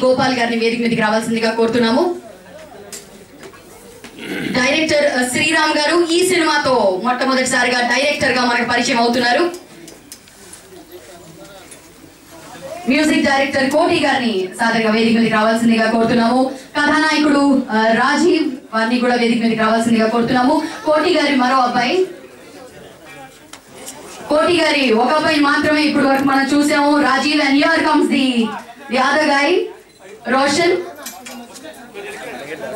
గోపాల్ గారిని వేదిక మీదకి రావాల్సిందిగా కోరుతున్నాము. డైరెక్టర్ శ్రీరామ్ గారు ఈ సినిమాతో మొట్టమొదటిసారిగా డైరెక్టర్ గా మనకు పరిచయం అవుతున్నారు. మ్యూజిక్ డైరెక్టర్ కోటి గారిని సాదరంగా వేదిక మీదకి రావాల్సిందిగా కోరుతున్నాము. కథానాయకుడు రాజీవ్ వారిని కూడా వేదిక మీదకి రావాల్సిందిగా కోరుతున్నాము. కోటి గారి మరో అబ్బాయి, కోటి గారి ఒక అబ్బాయి మాత్రమే ఇప్పుడు వరకు మనం చూసాము, Rajiv. And here comes the other guy Roshan.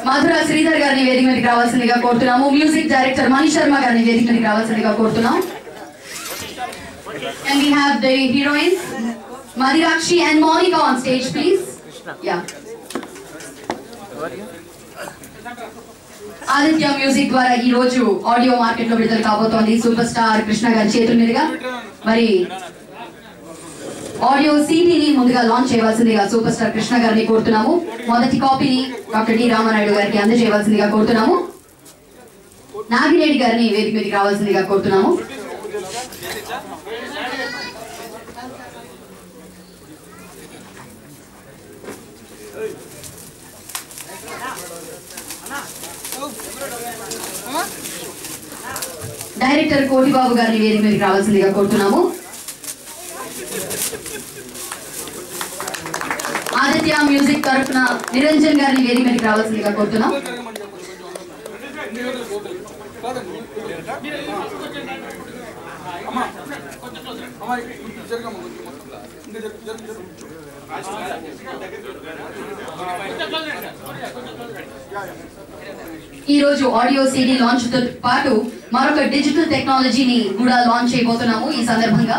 Madhura Sridhar గారిని వేదిక మీదకి రావాల్సిందిగా కోరుతున్నాము. మ్యూజిక్ డైరెక్టర్ మణి శర్మ గారిని వేదిక మీదకి రావాల్సిందిగా కోరుతున్నాం. And we have the heroines Madhirakshi and Monica on stage, please. Yeah. Aditya music ద్వారా ఈ రోజు ఆడియో మార్కెట్ లో విడుదల కాబోతోంది సూపర్ స్టార్ కృష్ణ గారి చేతుల మీదుగా. మరి ఆడియో సీడీని ముందుగా లాంచ్ చేయవలసిందిగా సూపర్ స్టార్ కృష్ణ గారిని కోరుతున్నాము. మొదటి కాపీని డాక్టర్ డి రామానాయుడు గారికి అందజేయవలసిందిగా కోరుతున్నాము. నాగిరెడ్డి గారిని వేదిక మీదకి రావాల్సిందిగా కోరుతున్నాము. డైరెక్టర్ కోటిబాబు గారిని వేదిక మీదకి రావాల్సిందిగా కోరుతున్నాము. ఆదిత్య మ్యూజిక్ తరఫున నిరంజన్ గారిని వేదిక మీదకి రావాల్సిందిగా కోరుతున్నాం. ఈ రోజు ఆడియో సీడీ లాంచ్ తో పాటు మరొక డిజిటల్ టెక్నాలజీని కూడా లాంచ్ చేయబోతున్నాము. ఈ సందర్భంగా